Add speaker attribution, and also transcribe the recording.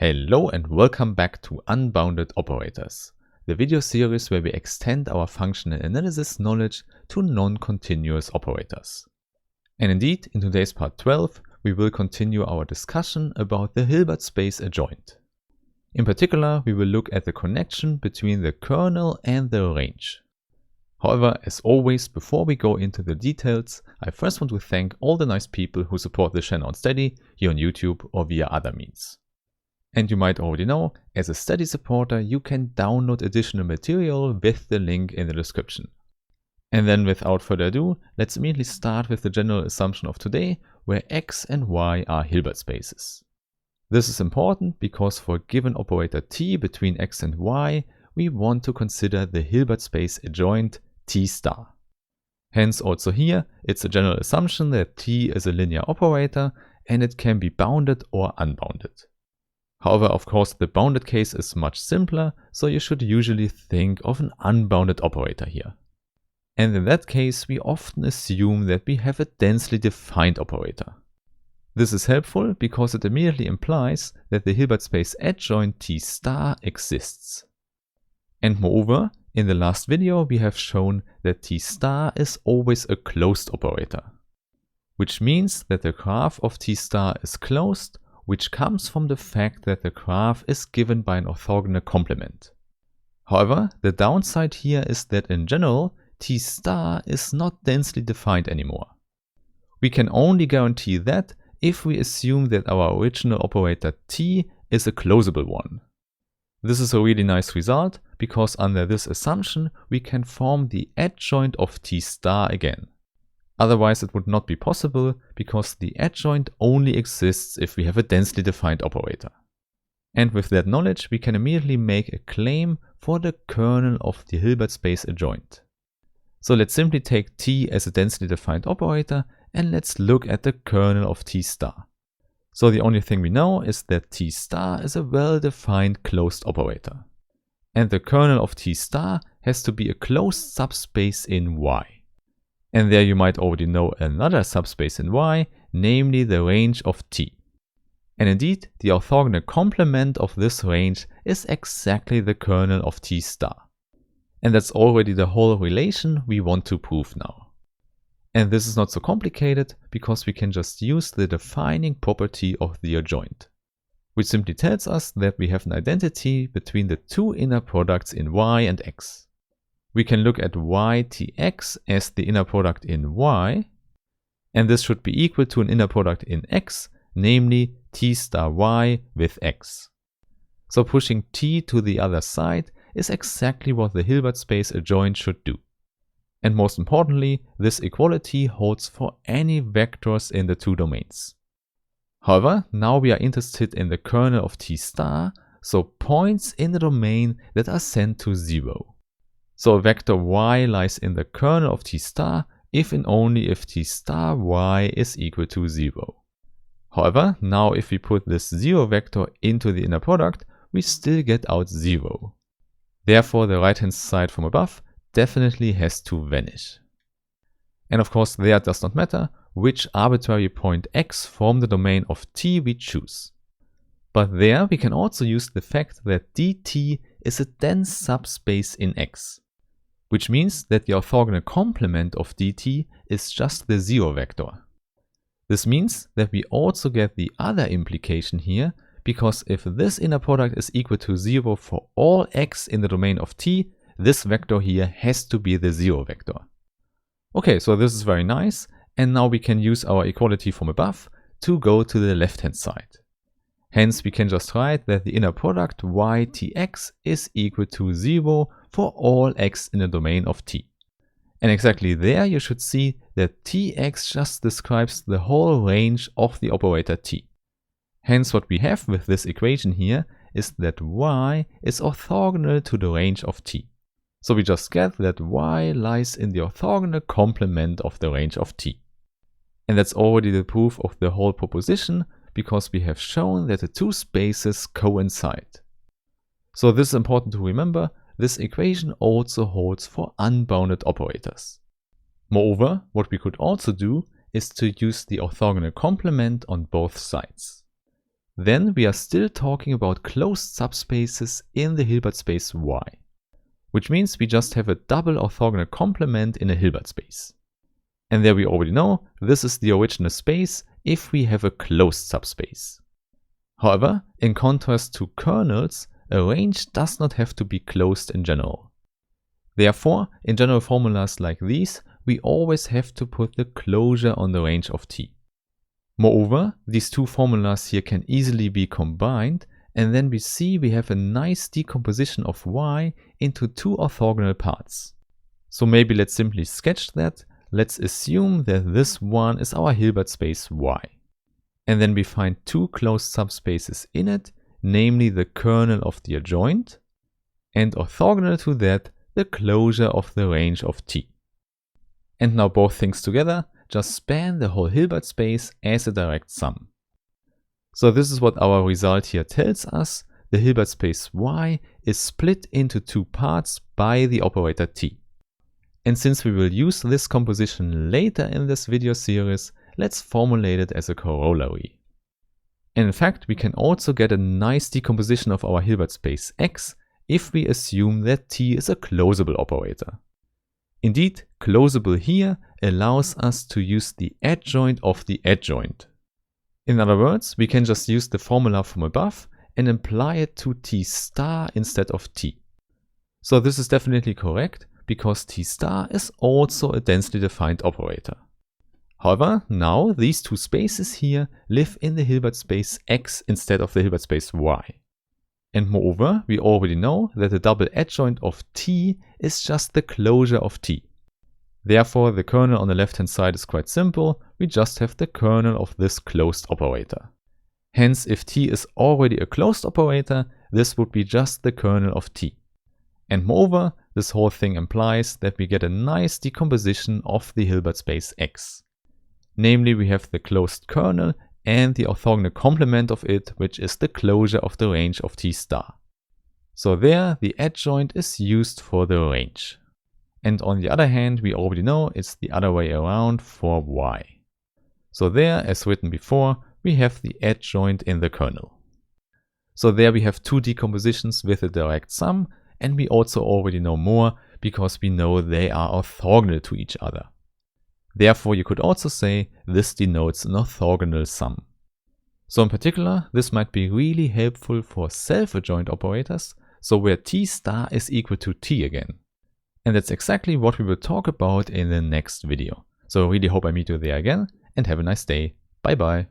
Speaker 1: Hello and welcome back to Unbounded Operators, the video series where we extend our functional analysis knowledge to non-continuous operators. And indeed, in today's part 12, we will continue our discussion about the Hilbert space adjoint. In particular, we will look at the connection between the kernel and the range. However, as always, before we go into the details, I first want to thank all the nice people who support the channel on Steady, here on YouTube or via other means. And you might already know, as a Steady supporter, you can download additional material with the link in the description. And then without further ado, let's immediately start with the general assumption of today, where x and y are Hilbert spaces. This is important because for a given operator t between x and y, we want to consider the Hilbert space adjoint t star. Hence also here, it's a general assumption that t is a linear operator and it can be bounded or unbounded. However, of course, the bounded case is much simpler, so you should usually think of an unbounded operator here. And in that case, we often assume that we have a densely defined operator. This is helpful because it immediately implies that the Hilbert space adjoint t star exists. And moreover, in the last video we have shown that t star is always a closed operator, which means that the graph of t star is closed, which comes from the fact that the graph is given by an orthogonal complement. However, the downside here is that in general, t star is not densely defined anymore. We can only guarantee that if we assume that our original operator t is a closable one. This is a really nice result because under this assumption we can form the adjoint of t star again. Otherwise it would not be possible because the adjoint only exists if we have a densely defined operator. And with that knowledge we can immediately make a claim for the kernel of the Hilbert space adjoint. So let's simply take t as a densely defined operator and let's look at the kernel of t star. So the only thing we know is that t star is a well-defined closed operator. And the kernel of t star has to be a closed subspace in Y. And there you might already know another subspace in Y, namely the range of t. And indeed, the orthogonal complement of this range is exactly the kernel of t star. And that's already the whole relation we want to prove now. And this is not so complicated because we can just use the defining property of the adjoint, which simply tells us that we have an identity between the two inner products in Y and X. We can look at ytx as the inner product in Y, and this should be equal to an inner product in X, namely t star Y with X. So pushing t to the other side is exactly what the Hilbert space adjoint should do. And most importantly, this equality holds for any vectors in the two domains. However, now we are interested in the kernel of t star, so points in the domain that are sent to 0. So a vector y lies in the kernel of t star if and only if t star y is equal to 0. However, now if we put this 0 vector into the inner product, we still get out 0. Therefore, the right hand side from above definitely has to vanish. And of course, there it does not matter which arbitrary point x from the domain of t we choose. But there we can also use the fact that dt is a dense subspace in X, which means that the orthogonal complement of dt is just the 0 vector. This means that we also get the other implication here, because if this inner product is equal to 0 for all x in the domain of t, this vector here has to be the 0 vector. Okay, so this is very nice, and now we can use our equality from above to go to the left hand side. Hence we can just write that the inner product ytx is equal to 0 for all x in the domain of t. And exactly there you should see that tx just describes the whole range of the operator t. Hence what we have with this equation here is that y is orthogonal to the range of t. So we just get that y lies in the orthogonal complement of the range of t. And that's already the proof of the whole proposition, because we have shown that the two spaces coincide. So this is important to remember, this equation also holds for unbounded operators. Moreover, what we could also do is to use the orthogonal complement on both sides. then we are still talking about closed subspaces in the Hilbert space Y, which means we just have a double orthogonal complement in a Hilbert space. And there we already know this is the original space if we have a closed subspace. However, in contrast to kernels, a range does not have to be closed in general. Therefore, in general formulas like these, we always have to put the closure on the range of T. Moreover, these two formulas here can easily be combined, and then we see we have a nice decomposition of Y into two orthogonal parts. So maybe let's simply sketch that. Let's assume that this one is our Hilbert space Y. And then we find two closed subspaces in it, namely the kernel of the adjoint, and orthogonal to that, the closure of the range of T. And now both things together just span the whole Hilbert space as a direct sum. So this is what our result here tells us. The Hilbert space Y is split into two parts by the operator T. And since we will use this composition later in this video series, let's formulate it as a corollary. And in fact, we can also get a nice decomposition of our Hilbert space X if we assume that T is a closable operator. Indeed, closable here allows us to use the adjoint of the adjoint. In other words, we can just use the formula from above and apply it to T star instead of T. So this is definitely correct because T star is also a densely defined operator. However, now these two spaces here live in the Hilbert space X instead of the Hilbert space Y. And moreover, we already know that the double adjoint of T is just the closure of T. Therefore, the kernel on the left hand side is quite simple. We just have the kernel of this closed operator. Hence, if T is already a closed operator, this would be just the kernel of T. And moreover, this whole thing implies that we get a nice decomposition of the Hilbert space X. Namely, we have the closed kernel and the orthogonal complement of it, which is the closure of the range of T star. So there, the adjoint is used for the range. And on the other hand, we already know it's the other way around for Y. So there, as written before, we have the adjoint in the kernel. So there we have two decompositions with a direct sum, and we also already know more because we know they are orthogonal to each other. Therefore, you could also say this denotes an orthogonal sum. So in particular, this might be really helpful for self-adjoint operators, so where T star is equal to T again. And that's exactly what we will talk about in the next video. So I really hope I meet you there again, and have a nice day. Bye bye.